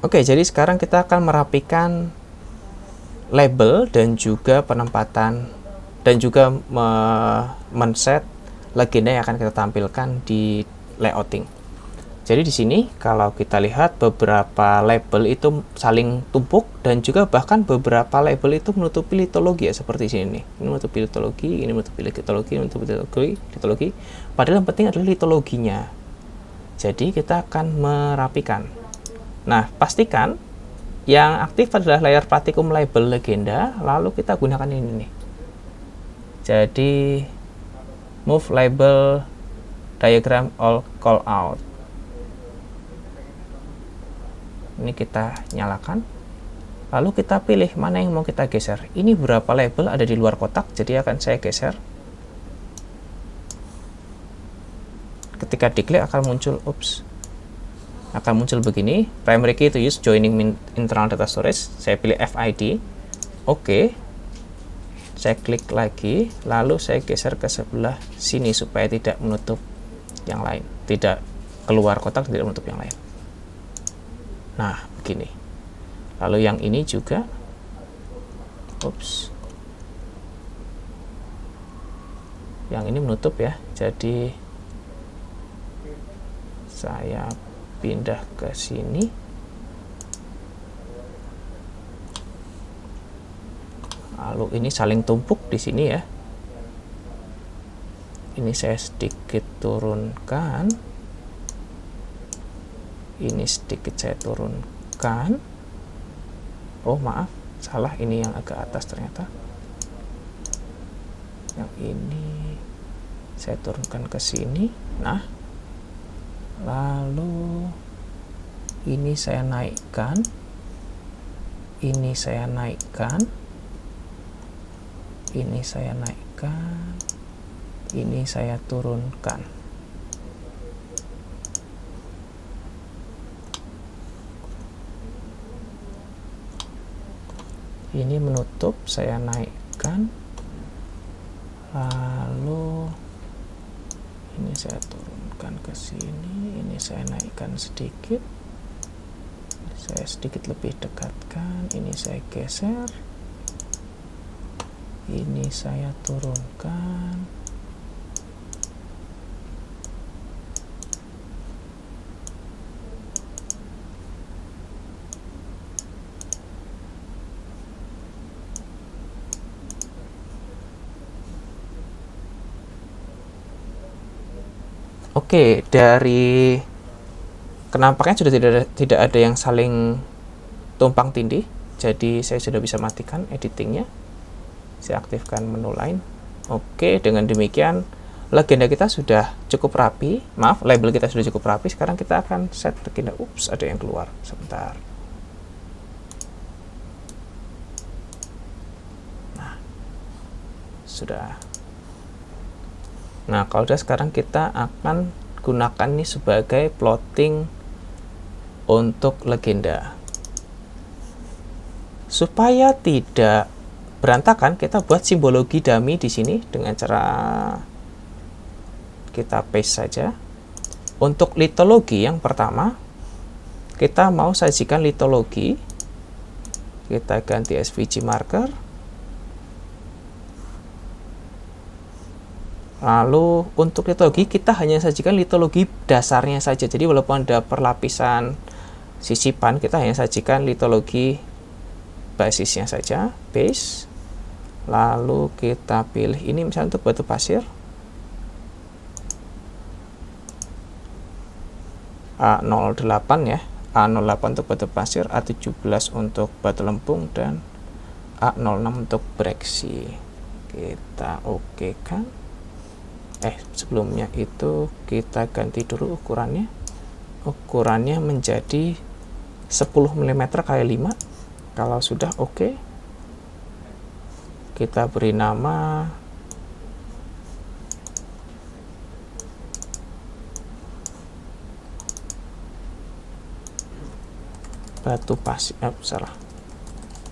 Oke, jadi sekarang kita akan merapikan label dan juga penempatan dan juga men-set legenda yang akan kita tampilkan di layouting. Jadi di sini kalau kita lihat beberapa label itu saling tumpuk dan juga bahkan beberapa label itu menutupi litologi ya, seperti sini nih. Ini menutupi litologi, ini menutupi litologi, ini menutupi litologi. Padahal yang penting adalah litologinya. Jadi kita akan merapikan. Nah, pastikan yang aktif adalah layar praktikum label legenda, lalu kita gunakan ini nih. Jadi move label diagram all call out. Ini kita nyalakan, lalu kita pilih mana yang mau kita geser. Ini beberapa label ada di luar kotak, jadi akan saya geser. Ketika diklik akan muncul, akan muncul begini. Primary key to use joining internal data storage. Saya pilih FID. Oke. Saya klik lagi, lalu saya geser ke sebelah sini supaya tidak menutup yang lain, tidak keluar kotak, tidak menutup yang lain. Nah, begini. Lalu yang ini juga, yang ini menutup ya. Jadi saya pindah ke sini. Lalu ini saling tumpuk di sini ya. Ini saya sedikit turunkan. Ini sedikit saya turunkan. Oh maaf, salah, ini yang agak atas ternyata. Yang ini saya turunkan ke sini. Nah, lalu ini saya naikkan. Ini saya naikkan. Ini saya naikkan. Ini saya turunkan. Ini menutup, saya naikkan, lalu ini saya turunkan ke sini, ini saya naikkan sedikit, saya sedikit lebih dekatkan, ini saya geser, ini saya turunkan. Oke, dari kenampakannya sudah tidak ada yang saling tumpang tindih, jadi saya sudah bisa matikan editingnya. Saya aktifkan menu lain. Oke, dengan demikian legenda kita sudah cukup rapi. Maaf, label kita sudah cukup rapi. Sekarang kita akan set legenda. Ada yang keluar. Sebentar. Nah, sudah. Nah, kalau udah, sekarang kita akan gunakan ini sebagai plotting untuk legenda. Supaya tidak berantakan, kita buat simbologi dummy di sini dengan cara kita paste saja. Untuk litologi yang pertama, kita mau sajikan litologi. Kita ganti SVG marker. Lalu untuk litologi kita hanya sajikan litologi dasarnya saja. Jadi walaupun ada perlapisan sisipan, kita hanya sajikan litologi basisnya saja, base. Lalu kita pilih ini misalnya untuk batu pasir, A08 ya, A08 untuk batu pasir, A17 untuk batu lempung, dan A06 untuk breksi. Kita oke kan. Sebelumnya itu kita ganti dulu ukurannya. Ukurannya menjadi 10 mm kali 5. Kalau sudah oke, kita beri nama batu pasir.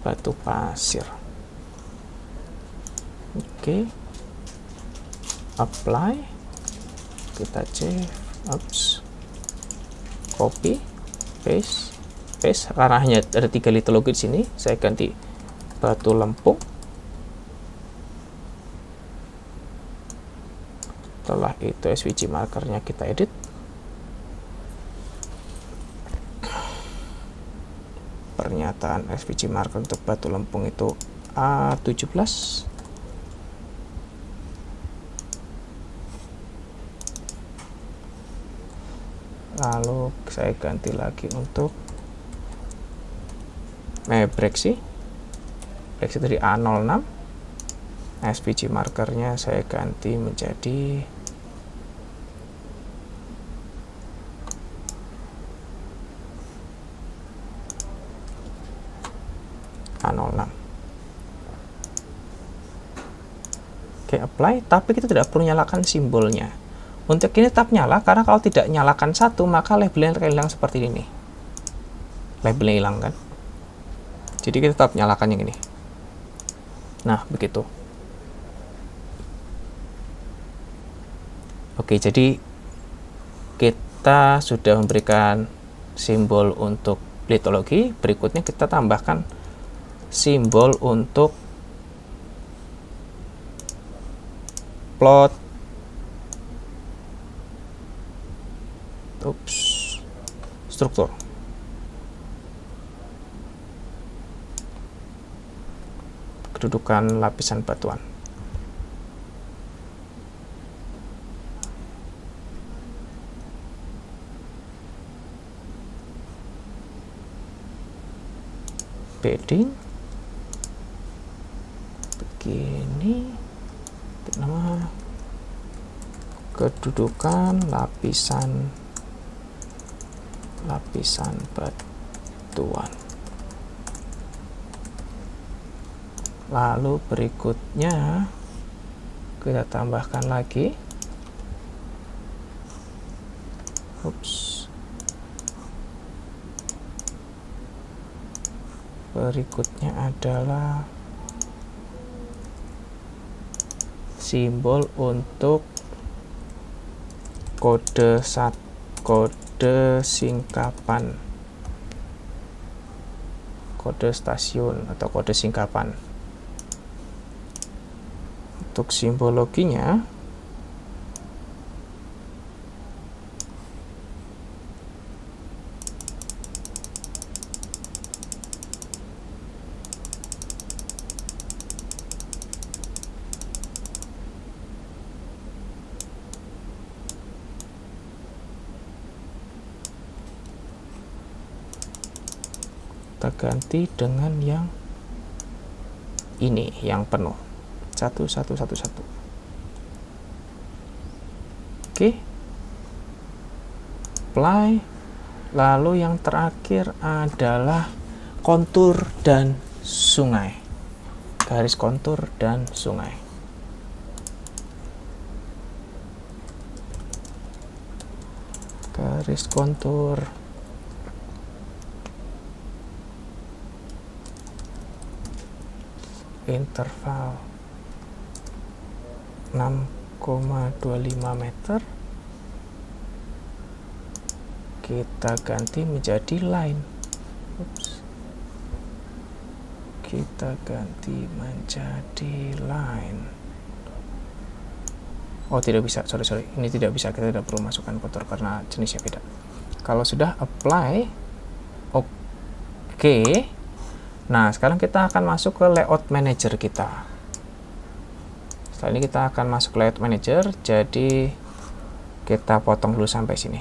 Batu pasir. Oke. Apply, kita cek, copy, paste, space karena hanya ada 3 litologi di sini. Saya ganti batu lempung. Setelah itu SVG markernya kita edit. Pernyataan SVG marker untuk batu lempung itu A17. Lalu saya ganti lagi untuk breksi dari A06. SVG markernya saya ganti menjadi A06. Oke, apply, tapi kita tidak perlu nyalakan simbolnya. Untuk ini tetap nyala, karena kalau tidak nyalakan satu, maka labelnya akan hilang seperti ini. Labelnya hilang kan? Jadi kita tetap nyalakan yang ini. Nah, begitu. Oke, jadi kita sudah memberikan simbol untuk litologi. Berikutnya kita tambahkan simbol untuk plot struktur. Kedudukan lapisan batuan. Bedding begini, nama kedudukan lapisan batuan. Lalu berikutnya kita tambahkan lagi berikutnya adalah simbol untuk kode singkapan, kode stasiun atau kode singkapan. Untuk simbologinya kita ganti dengan yang ini, yang penuh 1111. Oke, apply. Lalu yang terakhir adalah kontur dan sungai, garis kontur dan sungai. Garis kontur interval 6,25 meter, kita ganti menjadi line. Kita ganti menjadi line. Oh, tidak bisa, sorry, ini tidak bisa, kita tidak perlu masukkan kontur karena jenisnya beda. Kalau sudah apply, oke. Nah, sekarang kita akan masuk ke layout manager kita. Setelah ini kita akan masuk layout manager, jadi kita potong dulu sampai sini.